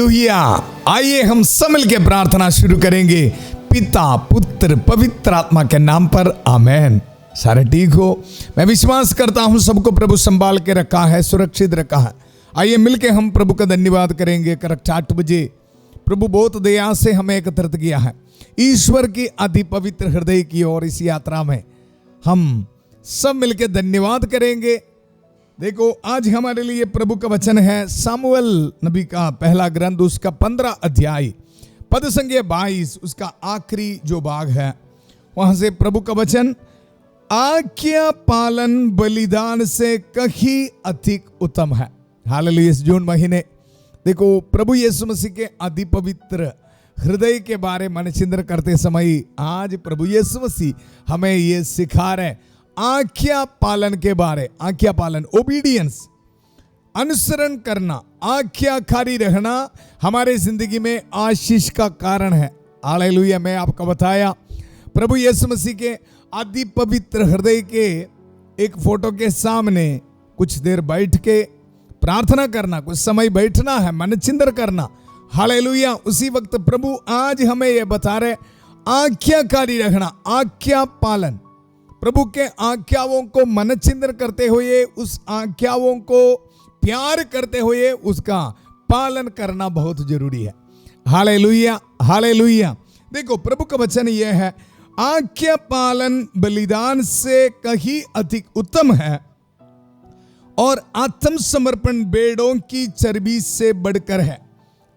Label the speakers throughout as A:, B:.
A: Hallelujah. आइए हम सब मिलकर प्रार्थना शुरू करेंगे पिता पुत्र पवित्र आत्मा के नाम पर, आमेन। सारे ठीक हो? मैं विश्वास करता हूं सबको प्रभु संभाल के रखा है, सुरक्षित रखा है। आइए मिलके हम प्रभु का धन्यवाद करेंगे। करेक्ट 8 बजे प्रभु बहुत दया से हमें एकत्रित किया है ईश्वर की अति पवित्र हृदय की ओर। इस यात्रा में हम सब मिलके धन्यवाद करेंगे। देखो आज हमारे लिए प्रभु का वचन है सामुएल नबी का पहला ग्रंथ, उसका 15 अध्याय पद संख्या 22, उसका आखिरी जो भाग है वहां से प्रभु का वचन, आज्ञा पालन बलिदान से कहीं अधिक उत्तम है। हालेलुया। इस जून महीने देखो प्रभु यीशु मसीह के अति पवित्र हृदय के बारे में चिंतन करते समय आज प्रभु यीशु मसीह हमें ये सिखा रहे आज्ञा पालन के बारे। आज्ञा पालन, ओबीडियंस, अनुसरण करना, आज्ञाकारी रहना हमारे जिंदगी में आशीष का कारण है। हालेलुया। मैं आपको बताया प्रभु यीशु मसीह के अति पवित्र हृदय के एक फोटो के सामने कुछ देर बैठ के प्रार्थना करना, कुछ समय बैठना है, मन चिंतन करना। हालेलुया। उसी वक्त प्रभु आज हमें यह बता रहे आज्ञाकारी रहना, आज्ञा पालन, प्रभु के आज्ञाओं को मन चिंतन करते हुए, उस आज्ञाओं को प्यार करते हुए उसका पालन करना बहुत जरूरी है। Hallelujah, hallelujah. देखो प्रभु का वचन यह है, आज्ञा पालन बलिदान से कहीं अधिक उत्तम है और आत्मसमर्पण भेड़ों की चर्बी से बढ़कर है।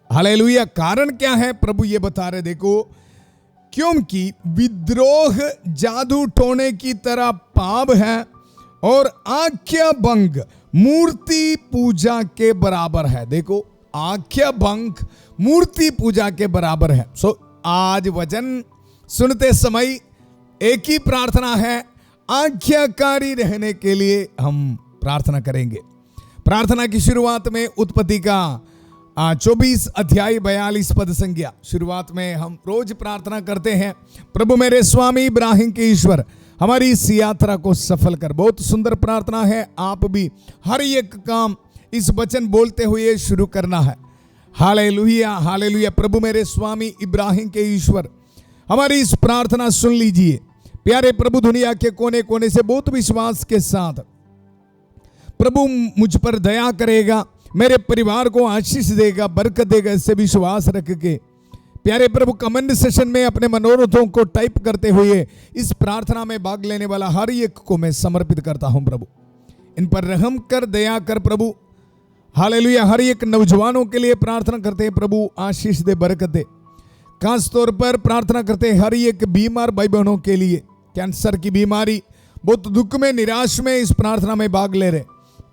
A: हालेलुया। कारण क्या है प्रभु ये बता रहे, देखो क्योंकि विद्रोह जादू टोने की तरह पाप है और आज्ञा भंग मूर्ति पूजा के बराबर है। देखो आज्ञा भंग मूर्ति पूजा के बराबर है। आज वचन सुनते समय एक ही प्रार्थना है, आज्ञाकारी रहने के लिए हम प्रार्थना करेंगे। प्रार्थना की शुरुआत में उत्पत्ति का 24 अध्याय 42 पद संज्ञा शुरुआत में हम रोज प्रार्थना करते हैं, प्रभु मेरे स्वामी इब्राहिम के ईश्वर हमारी इस यात्रा को सफल कर। बहुत सुंदर प्रार्थना है। आप भी हर एक काम इस वचन बोलते हुए शुरू करना है। Hallelujah, hallelujah. प्रभु मेरे स्वामी इब्राहिम के ईश्वर हमारी इस प्रार्थना सुन लीजिए। प्यारे प्रभु, दुनिया के कोने कोने से बहुत विश्वास के साथ प्रभु मुझ पर दया करेगा, मेरे परिवार को आशीष देगा, बरकत देगा, इससे विश्वास रख के प्यारे प्रभु कमेंट सेशन में अपने मनोरथों को टाइप करते हुए इस प्रार्थना में भाग लेने वाला हर एक को मैं समर्पित करता हूं। प्रभु इन पर रहम कर, दया कर प्रभु। हालेलुया। हर एक नौजवानों के लिए प्रार्थना करते हैं, प्रभु आशीष दे, बरकत दे। खास तौर पर प्रार्थना करते हैं हर एक बीमार भाई बहनों के लिए, कैंसर की बीमारी, बहुत दुख में, निराश में इस प्रार्थना में भाग ले रहे,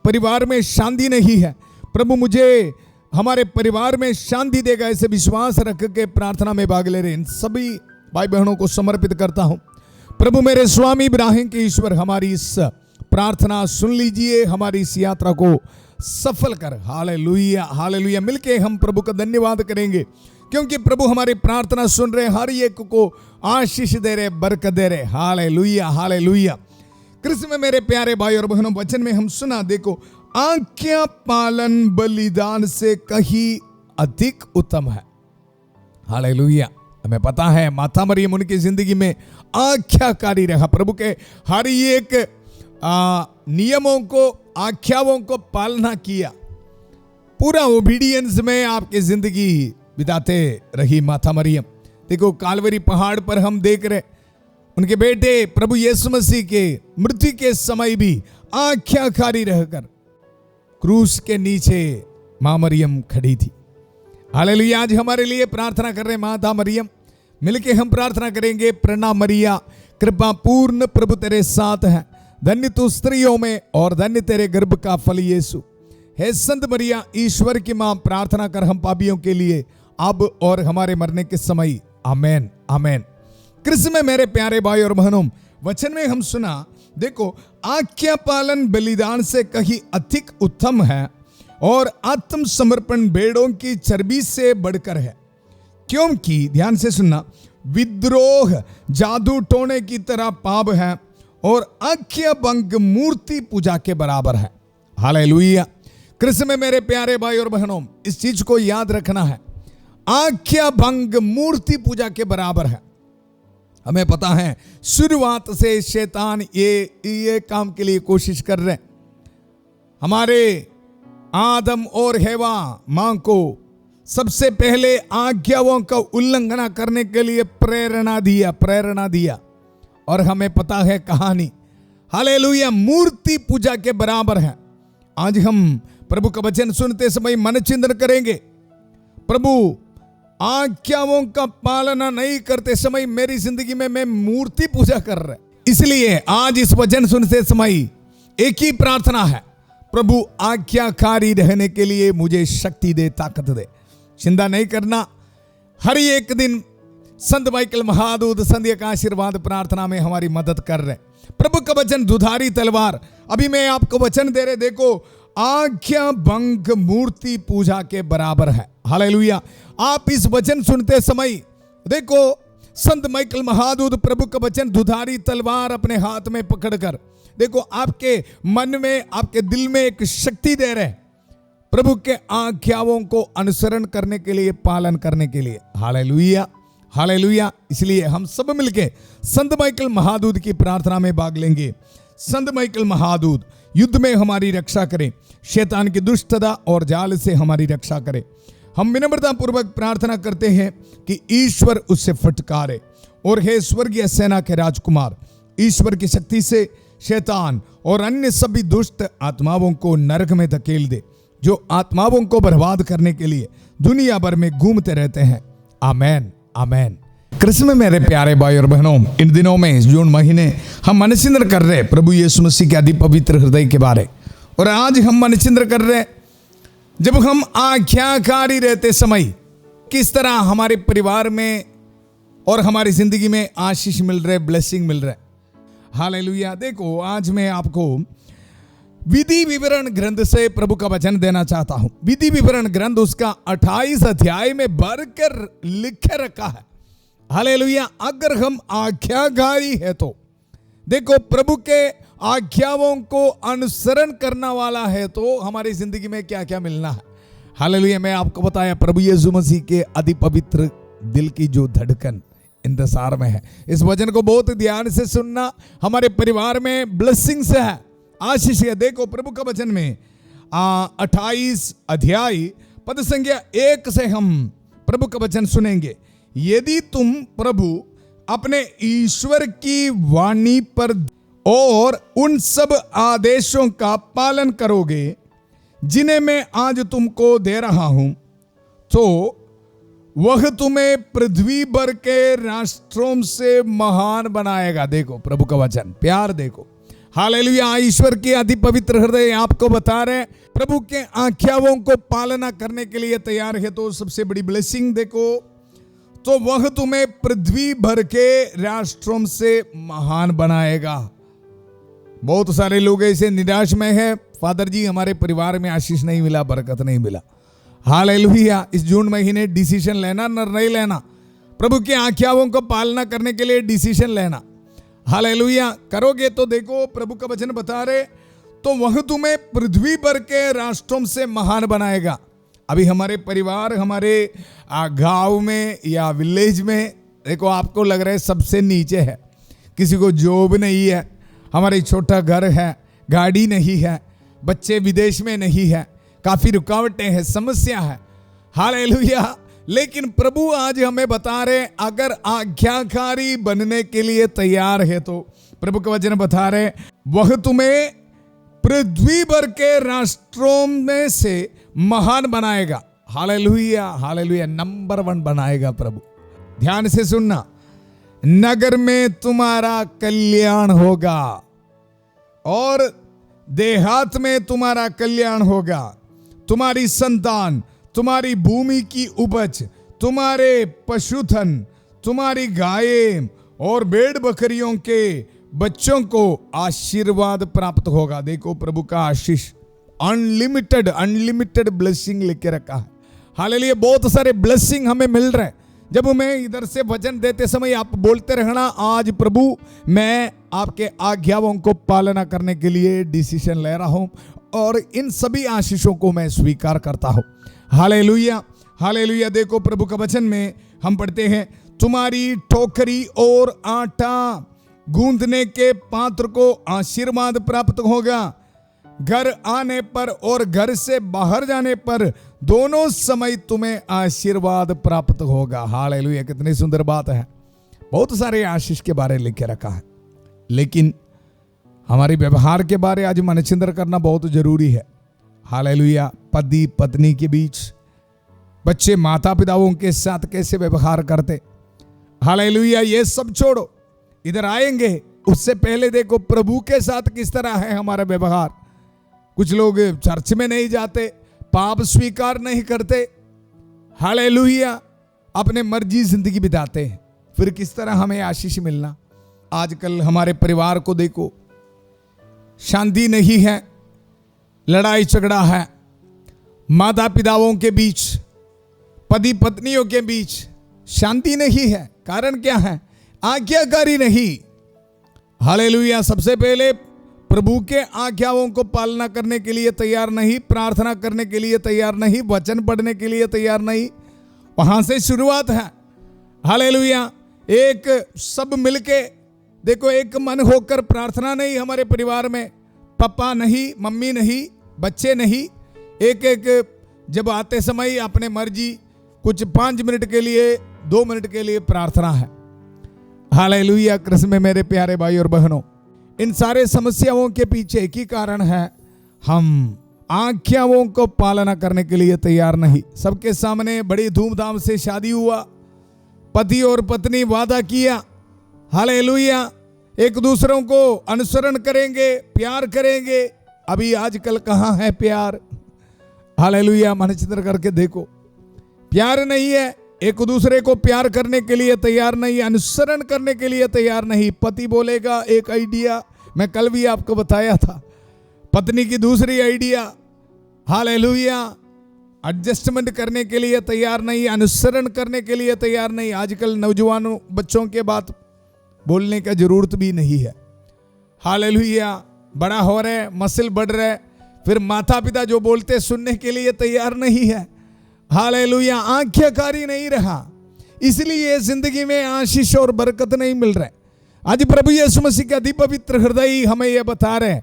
A: परिवार में शांति नहीं है, प्रभु मुझे हमारे परिवार में शांति देगा, ऐसे विश्वास रख के प्रार्थना में भाग ले रहे इन सभी भाई बहनों को समर्पित करता हूं। प्रभु मेरे स्वामी इब्राहिम के ईश्वर हमारी इस प्रार्थना सुन लीजिए, हमारी इस यात्रा को सफल कर। Hallelujah, hallelujah. मिलके हम प्रभु का धन्यवाद करेंगे क्योंकि प्रभु हमारी प्रार्थना सुन रहे, हर एक को आशीष दे रहे, बरकत दे रहे। Hallelujah, hallelujah. कृष्ण में मेरे प्यारे भाई और बहनों, वचन में हम सुना, देखो आज्ञा पालन बलिदान से कहीं अधिक उत्तम है। हालेलुया। हमें पता है माता मरियम उनकी जिंदगी में आज्ञाकारी रहा, प्रभु के हर एक नियमों को, आज्ञाओं को पालना किया, पूरा ओबीडियंस में आपकी जिंदगी बिताते रही माता मरियम। देखो कालवरी पहाड़ पर हम देख रहे उनके बेटे प्रभु यीशु मसीह के मृत्यु के समय भी आज्ञाकारी रहकर क्रूस के नीचे मां मरियम खड़ी थी। हालेलुया। आज हमारे लिए प्रार्थना कर रहे माता मरियम, मिलके हम प्रार्थना करेंगे। प्रणाम मरिया, कृपा पूर्ण प्रभु तेरे साथ है, धन्य तू स्त्रियों में और धन्य तेरे गर्भ का फल यीशु। हे संत मरिया, ईश्वर की मां, प्रार्थना कर हम पापियों के लिए अब और हमारे मरने के समय। आमेन, आमेन। कृष्ण में मेरे प्यारे भाई और बहनों, वचन में हम सुना, देखो आज्ञा पालन बलिदान से कहीं अधिक उत्तम है और आत्मसमर्पण भेड़ों की चर्बी से बढ़कर है, क्योंकि ध्यान से सुनना, विद्रोह जादू टोने की तरह पाप है और आज्ञा भंग मूर्ति पूजा के बराबर है। हालेलुया। कृष्ण में मेरे प्यारे भाई और बहनों, इस चीज को याद रखना है, आज्ञा भंग मूर्ति पूजा के बराबर है। हमें पता है शुरुआत से शैतान ये काम के लिए कोशिश कर रहे हैं। हमारे आदम और हेवा मां को सबसे पहले आज्ञाओं का उल्लंघन करने के लिए प्रेरणा दिया। और हमें पता है कहानी, हालेलुया, मूर्ति पूजा के बराबर है। आज हम प्रभु का वचन सुनते समय मन चिंतन करेंगे, प्रभु आज्ञाओं का पालना नहीं करते समय मेरी जिंदगी में मैं मूर्ति पूजा कर रहा। इसलिए आज इस वचन सुनते समय एक ही प्रार्थना है, प्रभु आज्ञाकारी रहने के लिए मुझे शक्ति दे, ताकत दे। चिंता नहीं करना, हर एक दिन संत माइकल महादूत संध्या का आशीर्वाद प्रार्थना में हमारी मदद कर रहे। प्रभु का वचन दुधारी तलवार, अभी मैं आपको वचन दे रहे, देखो आज्ञा भंग मूर्ति पूजा के बराबर है। हालेलुया। आप इस वचन सुनते समय देखो संत माइकल महादूत प्रभु का वचन दुधारी तलवार अपने हाथ में पकड़कर, देखो आपके मन में, आपके दिल में एक शक्ति दे रहे, प्रभु के आज्ञाओं को अनुसरण करने के लिए, पालन करने के लिए। Hallelujah, hallelujah. इसलिए हम सब मिलके संत माइकल महादूत की प्रार्थना में भाग लेंगे। संत माइकल महादूत युद्ध में हमारी रक्षा करें, शैतान की दुष्टता और जाल से हमारी रक्षा करें। हम विनम्रता पूर्वक प्रार्थना करते हैं कि ईश्वर उससे फटकारे। और हे स्वर्गीय सेना के राजकुमार, ईश्वर की शक्ति से शैतान और अन्य सभी दुष्ट आत्माओं को नरक में धकेल दे, जो आत्माओं को बर्बाद करने के लिए दुनिया भर में घूमते रहते हैं। आमेन, आमेन। कृष्ण में मेरे प्यारे भाई और बहनों, इन दिनों में जून महीने हम मनचिंतन कर रहे प्रभु यीशु मसीह के अति पवित्र हृदय के बारे। और आज हम मनचिंतन कर रहे जब हम आज्ञाकारी रहते समय किस तरह हमारे परिवार में और हमारी जिंदगी में आशीष मिल रहे, ब्लेसिंग मिल रहे। हालेलुया। देखो आज मैं आपको विधि विवरण ग्रंथ से प्रभु का वचन देना चाहता हूं। विधि विवरण ग्रंथ उसका 28 अध्याय में भरकर लिखे रखा है। हालेलुया। अगर हम आज्ञाकारी है तो देखो, प्रभु के आज्ञाओं को अनुसरण करना वाला है तो हमारी जिंदगी में क्या क्या मिलना है। हालेलुया। मैं आपको बताया प्रभु यीशु मसीह के अति पवित्र दिल की जो धड़कन इंतजार में है। इस वचन को बहुत ध्यान से सुनना, हमारे परिवार में ब्लेसिंग्स है, आशीष है। देखो प्रभु का वचन में 28 अध्याय पद संख्या 1 से हम प्रभु का वचन सुनेंगे। यदि तुम प्रभु अपने ईश्वर की वाणी पर और उन सब आदेशों का पालन करोगे जिन्हें मैं आज तुमको दे रहा हूं, तो वह तुम्हें पृथ्वी भर के राष्ट्रों से महान बनाएगा। देखो प्रभु का वचन, प्यार देखो। हालेलुया। ईश्वर की अति पवित्र हृदय आपको बता रहे, प्रभु के आज्ञाओं को पालना करने के लिए तैयार है तो सबसे बड़ी ब्लेसिंग देखो, तो वह तुम्हें पृथ्वी भर के राष्ट्रों से महान बनाएगा। बहुत सारे लोग ऐसे निराश में है, फादर जी हमारे परिवार में आशीष नहीं मिला, बरकत नहीं मिला। हालेलुया। इस जून महीने डिसीजन लेना, निर्णय लेना, प्रभु के आज्ञाओं को पालना करने के लिए डिसीजन लेना। हालेलुया। करोगे तो देखो प्रभु का वचन बता रहे, तो वह तुम्हें पृथ्वी भर के राष्ट्रों से महान बनाएगा। अभी हमारे परिवार, हमारे गांव में या विलेज में देखो आपको लग रहा है सबसे नीचे है, किसी को जॉब नहीं है, हमारे छोटा घर है, गाड़ी नहीं है, बच्चे विदेश में नहीं है, काफी रुकावटें हैं, समस्या है। हालेलुया। लेकिन प्रभु आज हमें बता रहे, अगर आज्ञाकारी बनने के लिए तैयार है तो प्रभु का वचन बता रहे, वह तुम्हें पृथ्वी भर के राष्ट्रों में से महान बनाएगा। Hallelujah, hallelujah. नंबर 1 बनाएगा प्रभु। ध्यान से सुनना, नगर में तुम्हारा कल्याण होगा और देहात में तुम्हारा कल्याण होगा। तुम्हारी संतान, तुम्हारी भूमि की उपज, तुम्हारे पशुधन, तुम्हारी गायें और भेड़ बकरियों के बच्चों को आशीर्वाद प्राप्त होगा। देखो प्रभु का आशीष अनलिमिटेड ब्लेसिंग लेके रखा है। हालेलुया। बहुत सारे ब्लेसिंग हमें मिल रहे हैं। जब मैं इधर से वचन देते समय आप बोलते रहना, आज प्रभु मैं आपके आज्ञाओं को पालना करने के लिए डिसीजन ले रहा हूं और इन सभी आशीषों को मैं स्वीकार करता हूं। Hallelujah, hallelujah. देखो प्रभु का वचन में हम पढ़ते हैं, तुम्हारी टोकरी और आटा गूंदने के पात्र को आशीर्वाद प्राप्त होगा। घर आने पर और घर से बाहर जाने पर दोनों समय तुम्हें आशीर्वाद प्राप्त होगा। हालेलुया, कितनी सुंदर बात है। बहुत सारे आशीष के बारे लिखे रखा है, लेकिन हमारे व्यवहार के बारे आज मनचिंतन करना बहुत जरूरी है। हालेलुया। पति पत्नी के बीच, बच्चे माता पिताओं के साथ कैसे व्यवहार करते। हालेलुया। ये सब छोड़ो, इधर आएंगे उससे पहले देखो प्रभु के साथ किस तरह है हमारा व्यवहार। कुछ लोग चर्च में नहीं जाते, पाप स्वीकार नहीं करते, हालेलुया, अपने मर्जी जिंदगी बिताते हैं, फिर किस तरह हमें आशीष मिलना। आजकल हमारे परिवार को देखो, शांति नहीं है, लड़ाई झगड़ा है, माता पिताओं के बीच, पति पत्नियों के बीच शांति नहीं है। कारण क्या है? आज्ञाकारी नहीं। हालेलुया। सबसे पहले प्रभु के आज्ञाओं को पालना करने के लिए तैयार नहीं, प्रार्थना करने के लिए तैयार नहीं, वचन पढ़ने के लिए तैयार नहीं। वहां से शुरुआत है। हालेलुया। एक सब मिलके देखो, एक मन होकर प्रार्थना नहीं हमारे परिवार में, पापा नहीं, मम्मी नहीं, बच्चे नहीं, एक एक जब आते समय अपने मर्जी, कुछ 5 मिनट के लिए, 2 मिनट के लिए प्रार्थना है। हालेलुया। कृष्ण में मेरे प्यारे भाई और बहनों, इन सारे समस्याओं के पीछे एक ही कारण है, हम आज्ञाओं को पालना करने के लिए तैयार नहीं। सबके सामने बड़ी धूमधाम से शादी हुआ, पति और पत्नी वादा किया, हालेलुया, एक दूसरों को अनुसरण करेंगे, प्यार करेंगे। अभी आजकल कहाँ है प्यार? हालेलुया। मनचिंतन करके देखो, प्यार नहीं है, एक दूसरे को प्यार करने के लिए तैयार नहीं, अनुसरण करने के लिए तैयार नहीं। पति बोलेगा एक आइडिया, मैं कल भी आपको बताया था, पत्नी की दूसरी आइडिया। हालेलुया। एडजस्टमेंट करने के लिए तैयार नहीं, अनुसरण करने के लिए तैयार नहीं। आजकल नौजवानों बच्चों के बात बोलने का जरूरत भी नहीं है। हालेलुया। बड़ा हो रहे, मसल बढ़ रहे, फिर माता पिता जो बोलते सुनने के लिए तैयार नहीं है। हालेलुया। आज्ञाकारी नहीं रहा, इसलिए जिंदगी में आशीष और बरकत नहीं मिल रहा है। आज प्रभु यीशु मसीह का अति पवित्र हृदय हमें यह बता रहे हैं,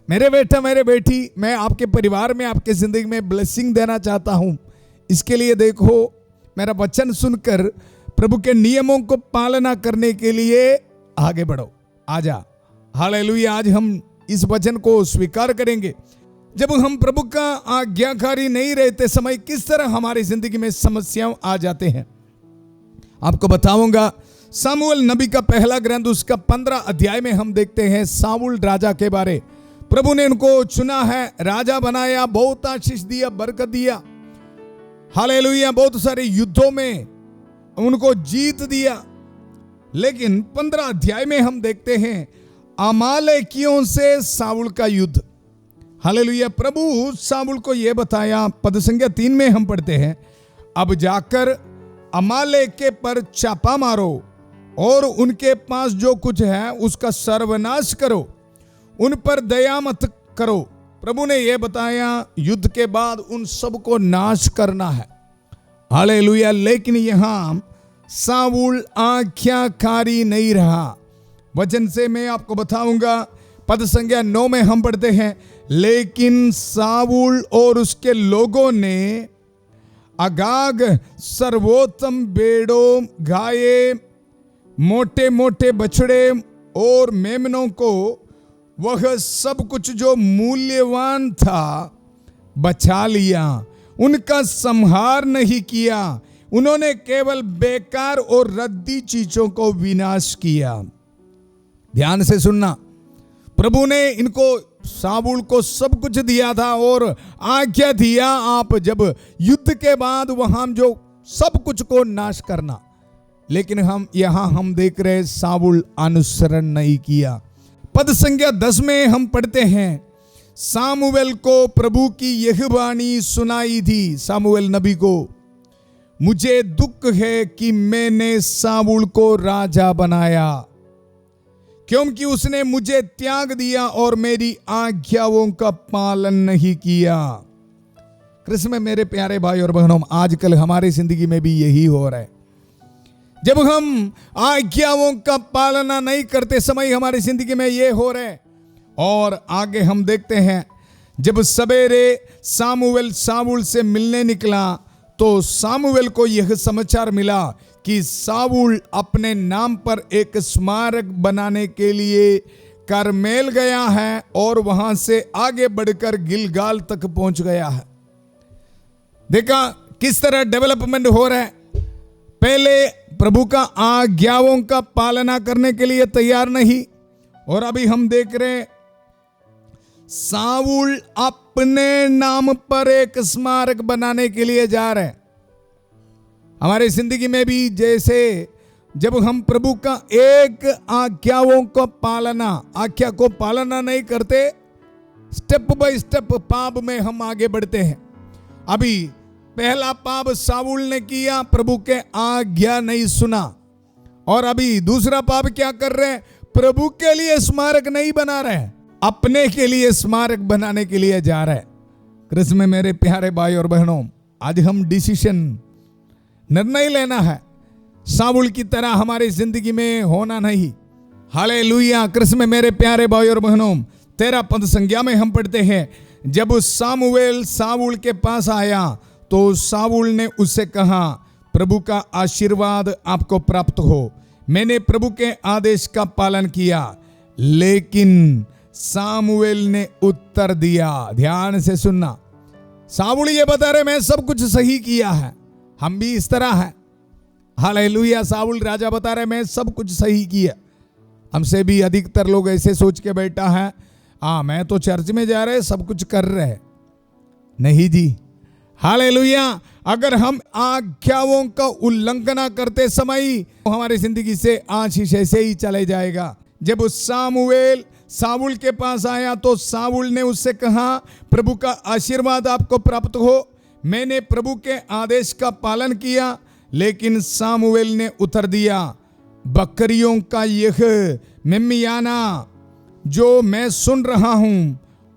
A: मेरे बेटा मेरे बेटी, मैं आपके परिवार में, आपके जिंदगी में ब्लेसिंग देना चाहता हूं। इसके लिए देखो, मेरा वचन सुनकर प्रभु के नियमों को पालना करने के लिए आगे बढ़ो। आजा। हालेलुया। आज हम इस वचन को स्वीकार करेंगे। जब हम प्रभु का आज्ञाकारी नहीं रहते समय किस तरह हमारी जिंदगी में समस्याएं आ जाते हैं, आपको बताऊंगा। सामुएल नबी का पहला ग्रंथ, उसका 15 अध्याय में हम देखते हैं साउल राजा के बारे। प्रभु ने उनको चुना है, राजा बनाया, बहुत आशीष दिया, बरकत दिया। हालेलुया। बहुत सारे युद्धों में उनको जीत दिया। लेकिन 15 अध्याय में हम देखते हैं अमालेकियों से साउल का युद्ध। हालेलुया। प्रभु सामुएल को यह बताया, पद संख्या 3 में हम पढ़ते हैं, अब जाकर अमालेक पर चापा मारो और उनके पास जो कुछ है उसका सर्वनाश करो, उन पर दया मत करो। प्रभु ने यह बताया, युद्ध के बाद उन सबको नाश करना है। हालेलुया। लेकिन यहां साउल आज्ञाकारी नहीं रहा। वचन से मैं आपको बताऊंगा, पद संख्या 9 में हम पढ़ते हैं, लेकिन साउल और उसके लोगों ने अगाग सर्वोत्तम भेड़ों, गाये, मोटे मोटे बछड़े और मेमनों को, वह सब कुछ जो मूल्यवान था, बचा लिया, उनका संहार नहीं किया। उन्होंने केवल बेकार और रद्दी चीजों को विनाश किया। ध्यान से सुनना, प्रभु ने इनको, साउल को सब कुछ दिया था और आज्ञा दिया, आप जब युद्ध के बाद वहां जो सब कुछ को नाश करना। लेकिन हम देख रहे साउल अनुसरण नहीं किया। पद संख्या 10 में हम पढ़ते हैं, सामुएल को प्रभु की यह वाणी सुनाई थी, सामुएल नबी को, मुझे दुख है कि मैंने साउल को राजा बनाया। क्योंकि उसने मुझे त्याग दिया और मेरी आज्ञाओं का पालन नहीं किया। कृष्ण में मेरे प्यारे भाई और बहनों, आजकल हमारी जिंदगी में भी यही हो रहा है। जब हम आज्ञाओं का पालना नहीं करते समय हमारी जिंदगी में ये हो रहा है। और आगे हम देखते हैं, जब सवेरे सामुएल साउल से मिलने निकला तो सामुएल को यह समाचार मिला कि साउल अपने नाम पर एक स्मारक बनाने के लिए करमेल गया है और वहां से आगे बढ़कर गिलगाल तक पहुंच गया है। देखा किस तरह डेवलपमेंट हो रहा है। पहले प्रभु का आज्ञाओं का पालना करने के लिए तैयार नहीं, और अभी हम देख रहे हैं साउल अपने नाम पर एक स्मारक बनाने के लिए जा रहे हैं। हमारे जिंदगी में भी जैसे जब हम प्रभु का एक आज्ञाओं को पालना नहीं करते, स्टेप बाय स्टेप पाप में हम आगे बढ़ते हैं। अभी पहला पाप साउल ने किया, प्रभु के आज्ञा नहीं सुना। और अभी दूसरा पाप क्या कर रहे हैं, प्रभु के लिए स्मारक नहीं बना रहे, अपने के लिए स्मारक बनाने के लिए जा रहे हैं। कृष्ण में मेरे प्यारे भाई और बहनों, आज हम निर्णय लेना है। साउल की तरह हमारी जिंदगी में होना नहीं। हालेलुया। कृष्ण में मेरे प्यारे भाई और बहनों, 13 पद संज्ञा में हम पढ़ते हैं, जब सामुएल साउल के पास आया तो साउल ने उससे कहा, प्रभु का आशीर्वाद आपको प्राप्त हो। मैंने प्रभु के आदेश का पालन किया। लेकिन सामुएल ने उत्तर दिया, ध्यान से सुनना, साउल ये बता रहे मैं सब कुछ सही किया है। हम भी इस तरह है। हालेलुया। साउल राजा बता रहे मैं सब कुछ सही किया। हमसे भी अधिकतर लोग ऐसे सोच के बैठा है, मैं तो चर्च में जा रहे, सब कुछ कर रहे। नहीं जी। हालेलुया। अगर हम आज्ञाओं का उल्लंघन करते समय हमारी जिंदगी से आशीष ऐसे ही चले जाएगा। जब सामुएल साउल के पास आया तो साउल ने उससे कहा, प्रभु का आशीर्वाद आपको प्राप्त हो। मैंने प्रभु के आदेश का पालन किया। लेकिन सामुएल ने उत्तर दिया, बकरियों का यह मिमियाना जो मैं सुन रहा हूं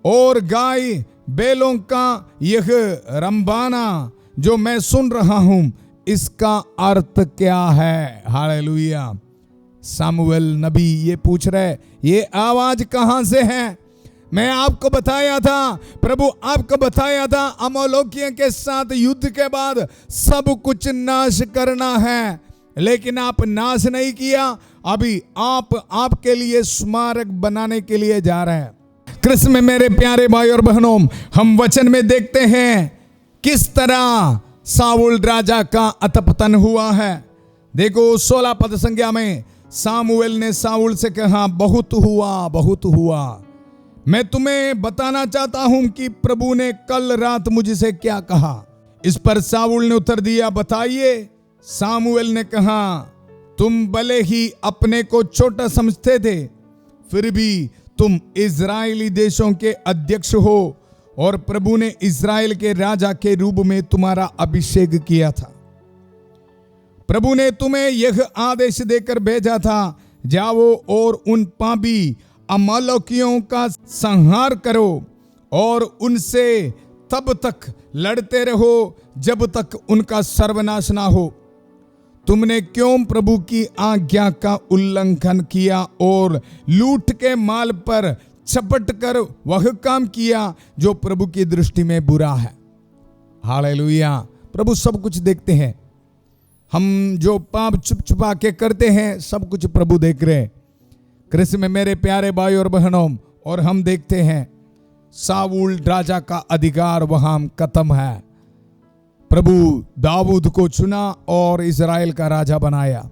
A: और गाय बैलों का यह रंबाना जो मैं सुन रहा हूं, इसका अर्थ क्या है। हालेलुया। सामुएल नबी ये पूछ रहे, ये आवाज कहां से है। मैं आपको बताया था, प्रभु आपको बताया था, अमोलोकियों के साथ युद्ध के बाद सब कुछ नाश करना है, लेकिन आप नाश नहीं किया। अभी आपके लिए स्मारक बनाने के लिए जा रहे हैं। कृष्ण में मेरे प्यारे भाई और बहनों, हम वचन में देखते हैं किस तरह साउल राजा का अतपतन हुआ है। देखो 16 पद संज्ञा में सामुएल ने साउल से कहा, बहुत हुआ। मैं तुम्हें बताना चाहता हूं कि प्रभु ने कल रात मुझसे क्या कहा। इस पर साउल ने उत्तर दिया, बताइए। सामुएल ने कहा, तुम भले ही अपने को छोटा समझते थे, फिर भी तुम इजरायली देशों के अध्यक्ष हो और प्रभु ने इजराइल के राजा के रूप में तुम्हारा अभिषेक किया था। प्रभु ने तुम्हें यह आदेश देकर भेजा था, जाओ और उन पापी अमालेकियों का संहार करो और उनसे तब तक लड़ते रहो जब तक उनका सर्वनाश ना हो। तुमने क्यों प्रभु की आज्ञा का उल्लंघन किया और लूट के माल पर झपट कर वह काम किया जो प्रभु की दृष्टि में बुरा है। हालेलुया। प्रभु सब कुछ देखते हैं। हम जो पाप छुप छुपा के करते हैं, सब कुछ प्रभु देख रहे हैं। कृष्ण में मेरे प्यारे भाई और बहनों, और हम देखते हैं साउल राजा का अधिकार वहां खत्म है। प्रभु दाऊद को चुना और इजराइल का राजा बनाया।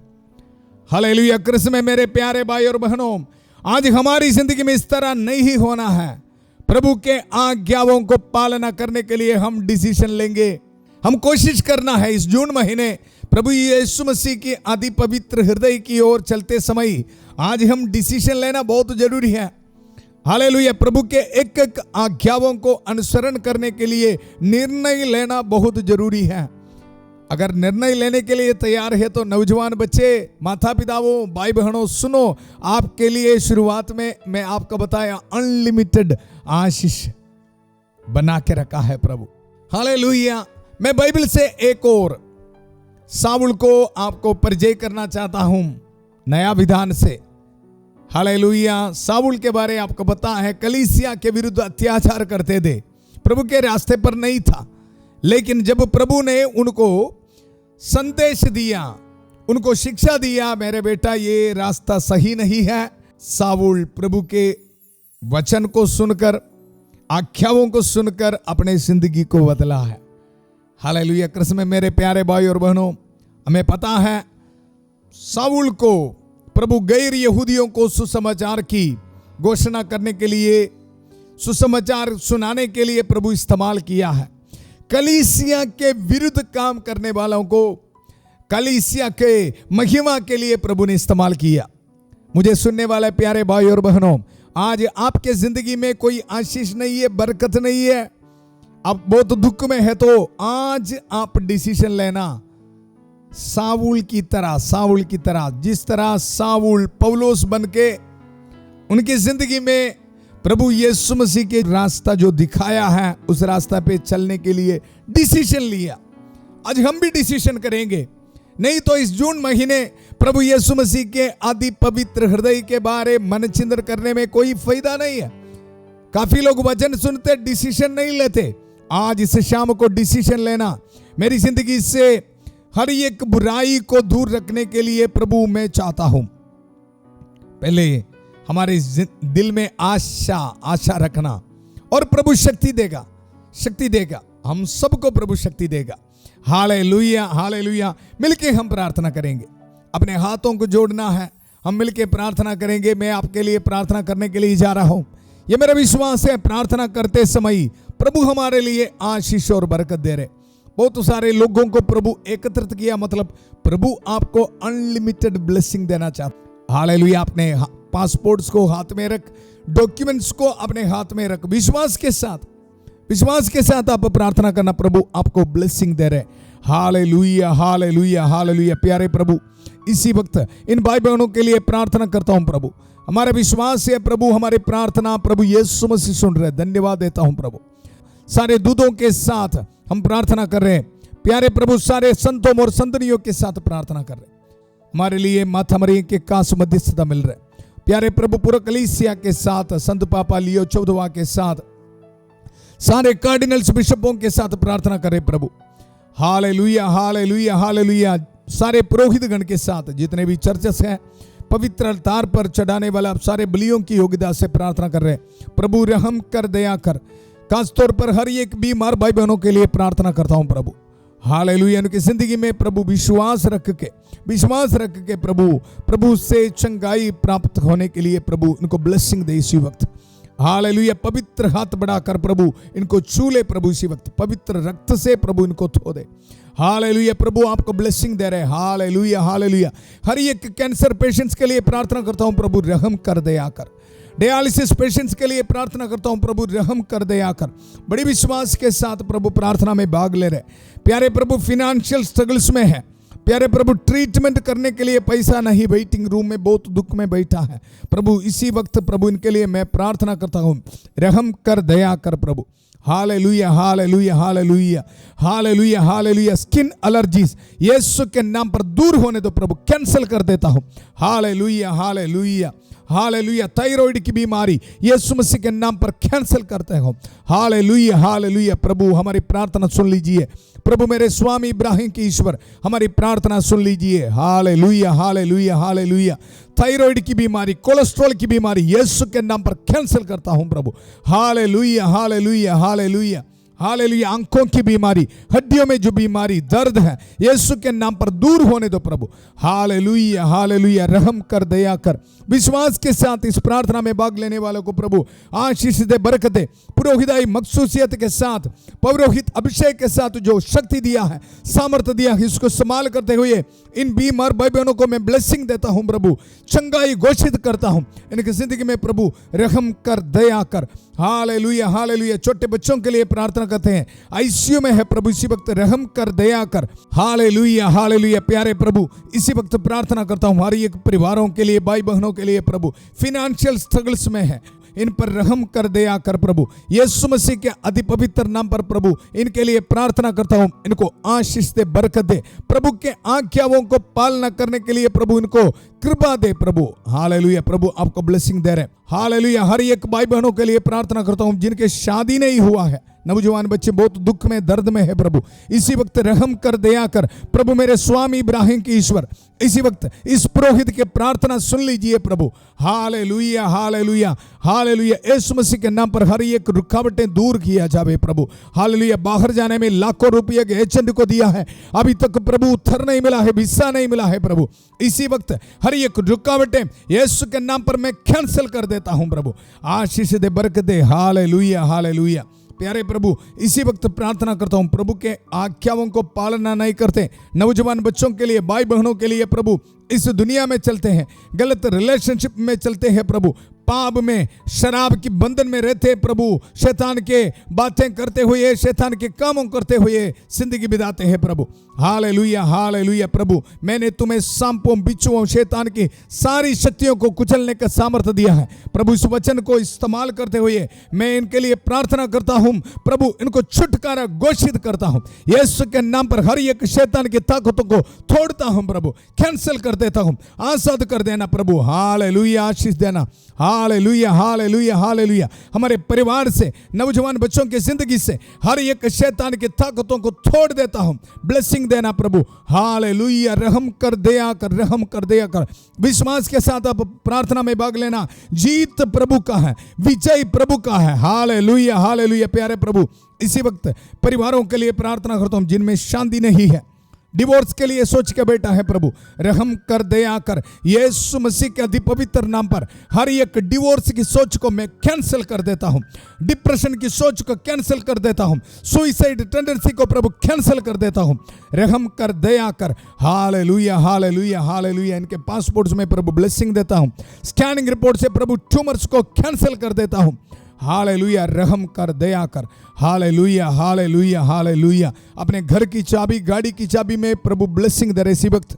A: हालेलुया। कृष्ण में मेरे प्यारे भाई और बहनों, आज हमारी जिंदगी में इस तरह नहीं होना है। प्रभु के आज्ञाओं को पालना करने के लिए हम डिसीजन लेंगे। हम कोशिश करना है इस जून महीने प्रभु यीशु मसीह की आदि पवित्र हृदय की ओर चलते समय आज हम डिसीजन लेना बहुत जरूरी है। हालेलुया। प्रभु के एक एक आज्ञाओं को अनुसरण करने के लिए निर्णय लेना बहुत जरूरी है। अगर निर्णय लेने के लिए तैयार है तो नौजवान बच्चे, माता पिताओं, भाई बहनों, सुनो, आपके लिए शुरुआत में मैं आपको बताया अनलिमिटेड आशीष बना के रखा है प्रभु। हालेलुया। मैं बाइबल से एक और साउल को आपको परिचय करना चाहता हूं नया विधान से। हालेलुया। साउल के बारे आपको पता है, कलीसिया के विरुद्ध अत्याचार करते थे, प्रभु के रास्ते पर नहीं था। लेकिन जब प्रभु ने उनको संदेश दिया, उनको शिक्षा दिया, मेरे बेटा ये रास्ता सही नहीं है, साउल प्रभु के वचन को सुनकर, आज्ञाओं को सुनकर अपने जिंदगी को बदला है। हालेलुया। कृष्ण में मेरे प्यारे भाई और बहनों, हमें पता है साउल को प्रभु गैर यहूदियों को सुसमाचार की घोषणा करने के लिए, सुसमाचार सुनाने के लिए प्रभु इस्तेमाल किया है। कलीसिया के विरुद्ध काम करने वालों को कलीसिया के महिमा के लिए प्रभु ने इस्तेमाल किया। मुझे सुनने वाले प्यारे भाई और बहनों, आज आपके जिंदगी में कोई आशीष नहीं है, बरकत नहीं है, आप बहुत दुख में है, तो आज आप डिसीजन लेना साउल की तरह, जिस तरह साउल पौलुस बनके उनकी जिंदगी में प्रभु यीशु मसीह के रास्ता जो दिखाया है, उस रास्ता पे चलने के लिए डिसीजन लिया। आज हम भी डिसीजन करेंगे, नहीं तो इस जून महीने प्रभु यीशु मसीह के आदि पवित्र हृदय के बारे मन चिंतन करने में कोई फायदा नहीं है। काफी लोग वचन सुनते, डिसीजन नहीं लेते। आज इस शाम को डिसीजन लेना, मेरी जिंदगी से हर एक बुराई को दूर रखने के लिए प्रभु मैं चाहता हूं। पहले हमारे दिल में आशा रखना, और प्रभु शक्ति देगा, हम सबको प्रभु शक्ति देगा। Hallelujah, hallelujah. मिलके हम प्रार्थना करेंगे, अपने हाथों को जोड़ना है, हम मिलके प्रार्थना करेंगे। मैं आपके लिए प्रार्थना करने के लिए जा रहा हूं, यह मेरा विश्वास है। प्रार्थना करते समय प्रभु हमारे लिए आशीष और बरकत दे रहे। बहुत सारे लोगों को प्रभु एकत्रित किया, मतलब प्रभु आपको अनलिमिटेड ब्लेसिंग देना चाहता। हालेलुया। अपने पासपोर्ट्स को हाथ में रख, डॉक्यूमेंट्स को अपने हाथ में रख, विश्वास के साथ आप प्रार्थना करना, प्रभु आपको ब्लेसिंग दे रहे। Hallelujah, hallelujah, hallelujah. प्यारे प्रभु, इसी वक्त इन भाई बहनों के लिए प्रार्थना करता हूं प्रभु। हमारा विश्वास है प्रभु, हमारी प्रार्थना प्रभु यीशु मसीह सुन रहे। धन्यवाद देता हूं प्रभु। सारे दूतों के साथ हम प्रार्थना कर रहे हैं प्यारे प्रभु, सारे संतों और संतनियों के साथ प्रार्थना कर रहे। हमारे लिए माता मरियम के कास मध्यस्थता मिल रहे प्यारे प्रभु। पूरा कलीसिया के साथ, संत पापा लियो 14वां के साथ, सारे कार्डिनल्स बिशपों के साथ प्रार्थना कर रहे प्रभु। Hallelujah, hallelujah, hallelujah. सारे पुरोहित गण के साथ, जितने भी चर्चेस हैं, पवित्र अल्तार पर चढ़ाने वाला सारे बलियों की योग्यता से प्रार्थना कर रहे प्रभु। रहम कर, दया कर। खास तौर पर हर एक बीमार भाई बहनों के लिए प्रार्थना करता हूं प्रभु। हालेलुया। उनकी जिंदगी में प्रभु विश्वास रख के प्रभु से चंगाई प्राप्त होने के लिए प्रभु इनको ब्लेसिंग दे इसी वक्त। हालेलुया। पवित्र हाथ बढ़ाकर प्रभु इनको छू ले प्रभु इसी वक्त, पवित्र रक्त से प्रभु इनको धो दे। हालेलुया। प्रभु आपको ब्लेसिंग दे रहे। Hallelujah, hallelujah. हर एक कैंसर पेशेंट्स के लिए प्रार्थना करता हूं प्रभु, रहम कर, दया कर। डायलिसिस पेशेंट्स के लिए प्रार्थना करता हूं प्रभु, रहम कर, दया कर। बड़े विश्वास के साथ प्रभु प्रार्थना में भाग ले रहे प्यारे प्रभु। फिनेंशियल स्ट्रगल्स में है प्यारे प्रभु, ट्रीटमेंट करने के लिए पैसा नहीं, वेटिंग रूम में बहुत दुख में बैठा है प्रभु। इसी वक्त प्रभु इनके लिए मैं प्रार्थना करता हूं, रहम कर, दया कर प्रभु। Hallelujah, hallelujah, hallelujah, hallelujah, hallelujah. Skin allergies यीशु के नाम पर दूर होने दो प्रभु, कैंसिल कर देता हूं। Hallelujah, hallelujah, hallelujah. थायराइड की बीमारी यीशु मसीह के नाम पर कैंसिल करते हो। Hallelujah, hallelujah. प्रभु हमारी प्रार्थना सुन लीजिए प्रभु। मेरे स्वामी इब्राहिम के ईश्वर, हमारी प्रार्थना सुन लीजिए। Hallelujah, hallelujah, hallelujah. थायराइड की बीमारी, कोलेस्ट्रॉल की बीमारी यीशु के नाम पर कैंसिल करता हूं प्रभु। Hallelujah, hallelujah, hallelujah, hallelujah. आंखों की बीमारी, हड्डियों में जो बीमारी, दर्द है, यीशु के नाम पर दूर होने दो प्रभु। Hallelujah, hallelujah. रहम कर, दया कर। विश्वास के साथ इस प्रार्थना में भाग लेने वालों को प्रभु आशीष दे, बरकत दे। पुरोहिताई मखसूसियत के साथ, पौरोहित अभिषेक के साथ जो शक्ति दिया है, सामर्थ्य दिया है, इसको संभाल करते हुए इन बीमार भाई बहनों को मैं ब्लेसिंग देता हूं प्रभु, चंगाई घोषित करता हूं इनकी जिंदगी में प्रभु। रहम कर, दया कर। Hallelujah, hallelujah. छोटे बच्चों के लिए प्रार्थना प्रार्थना करते हैं, आईसीयू में है प्रभु, इसी वक्त रहम कर, दया कर। Hallelujah hallelujah. प्यारे प्रभु, इसी वक्त प्रार्थना करता हूँ हमारी एक परिवारों के लिए, भाई बहनों के लिए प्रभु, फिनेंशियल स्ट्रगल्स में है, इन पर रहम कर, दया कर प्रभु, यीशु मसीह के अति पवित्र नाम पर प्रभु इनके लिए प्रार्थना करता हूं, इनको आशीष दे, बरकत दे प्रभु, के आज्ञाओं को पालना करने के लिए प्रभु इनको कृपा दे प्रभु। हालेलुया। प्रभु आपको ब्लेसिंग दे रहे। हालेलुया। हर एक भाई बहनों के लिए प्रार्थना करता हूं जिनके शादी नहीं हुआ है, नौजवान बच्चे बहुत दुख में, दर्द में है प्रभु, इसी वक्त रहम कर, दया कर प्रभु। मेरे स्वामी इब्राहिम की ईश्वर, इसी वक्त इस पुरोहित के प्रार्थना सुन लीजिए प्रभु। Hallelujah hallelujah hallelujah. यीशु मसीह के नाम पर हर एक रुकावटें दूर किया जावे प्रभु। हालेलुया। बाहर जाने में लाखों रुपये के एजेंट को दिया है, अभी तक प्रभु उत्तर नहीं मिला है, वीसा नहीं मिला है प्रभु, इसी वक्त हर एक रुकावटें यीशु के नाम पर मैं कैंसिल कर देता हूं प्रभु। आशीष दे, बरकत दे। Hallelujah hallelujah. प्यारे प्रभु, इसी वक्त प्रार्थना करता हूं प्रभु के आज्ञाओं को पालना नहीं करते नौजवान बच्चों के लिए, भाई बहनों के लिए प्रभु, इस दुनिया में चलते हैं, गलत रिलेशनशिप में चलते हैं प्रभु, पाप में, शराब की बंधन में रहते प्रभु, शैतान के बातें करते हुए, शैतान के कामों करते हुए जिंदगी बिताते हैं प्रभु। Hallelujah hallelujah. प्रभु मैंने तुम्हें सांपों, बिच्छुओं, शैतान की सारी शक्तियों को कुचलने का सामर्थ्य दिया है प्रभु। इस वचन को इस्तेमाल करते हुए मैं इनके लिए प्रार्थना करता हूं प्रभु, इनको छुटकारा घोषित करता हूं यीशु के नाम पर। हर एक शैतान की ताकतों को तोड़ता हूं प्रभु, कैंसिल कर देता हूं, आजाद कर देना प्रभु। हालेलुया। आशीष देना। Hallelujah hallelujah hallelujah. हमारे परिवार से, नौजवान बच्चों की जिंदगी से हर एक शैतान की ताकतों को तोड़ देता हूं, ब्लेसिंग देना प्रभु। हालेलुया। रहम कर, दया कर, रहम कर, दया कर। विश्वास के साथ आप प्रार्थना में भाग लेना। जीत प्रभु का है, विजय प्रभु का है। Hallelujah hallelujah. प्यारे प्रभु, इसी वक्त परिवारों के लिए प्रार्थना करता हूं जिनमें शांति नहीं है, डिवोर्स के लिए सोच के बैठा है प्रभु, रहम कर, दया कर यीशु मसीह के अति पवित्र नाम पर। हर एक डिवोर्स की सोच को मैं कैंसिल कर देता हूं, डिप्रेशन की सोच को कैंसिल कर देता हूं, सुइसाइड टेंडेंसी को प्रभु कैंसिल कर देता हूं। रहम कर, दया कर। Hallelujah hallelujah hallelujah. इनके पासपोर्ट्स में प्रभु ब्लेसिंग देता हूं, स्कैनिंग रिपोर्ट से प्रभु ट्यूमर्स को कैंसिल कर देता हूं। हालेलुया। रहम कर, दया कर। Hallelujah hallelujah hallelujah. अपने घर की चाबी, गाड़ी की चाबी में प्रभु ब्लेसिंग दे इसी वक्त।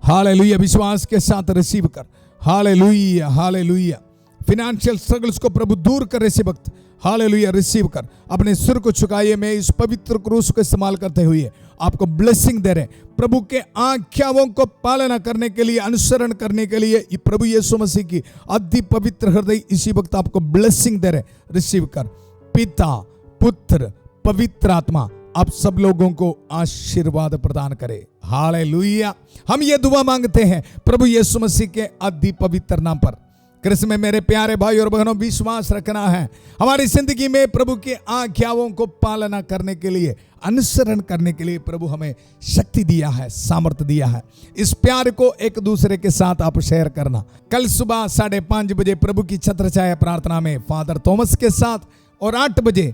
A: हालेलुया। विश्वास के साथ रिसीव कर। Hallelujah hallelujah. फिनेंशियल स्ट्रगल्स को प्रभु दूर कर इसी वक्त। हालेलुया। रिसीव कर। अपने सिर को झुकाइए, मैं इस पवित्र क्रूस को इस्तेमाल करते हुए आपको ब्लेसिंग दे रहे प्रभु के आज्ञाओं को पालना करने के लिए, अनुसरण करने के लिए प्रभु यीशु मसीह की अति पवित्र हृदय इसी वक्त आपको ब्लेसिंग दे रहे। रिसीव कर। पिता, पुत्र, पवित्र आत्मा आप सब लोगों को आशीर्वाद प्रदान करे। हालेलुया। हम ये दुआ मांगते हैं प्रभु यीशु मसीह के अति पवित्र नाम पर। कृष्ण में मेरे प्यारे भाई और बहनों, विश्वास रखना है हमारी जिंदगी में प्रभु के आज्ञाओं को पालना करने के लिए, अनुसरण करने के लिए प्रभु हमें शक्ति दिया है, सामर्थ्य दिया है। इस प्यार को एक दूसरे के साथ आप शेयर करना। कल सुबह 5:30 बजे प्रभु की छत्र छाया प्रार्थना में फादर थॉमस के साथ, और 8 बजे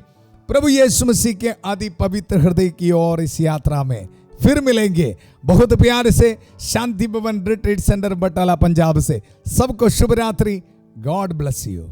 A: प्रभु यीशु मसीह के आदि पवित्र हृदय की ओर इस यात्रा में फिर मिलेंगे। बहुत प्यार से शांति भवन रिट्रीट सेंटर बटाला पंजाब से सबको शुभ रात्रि। God bless you.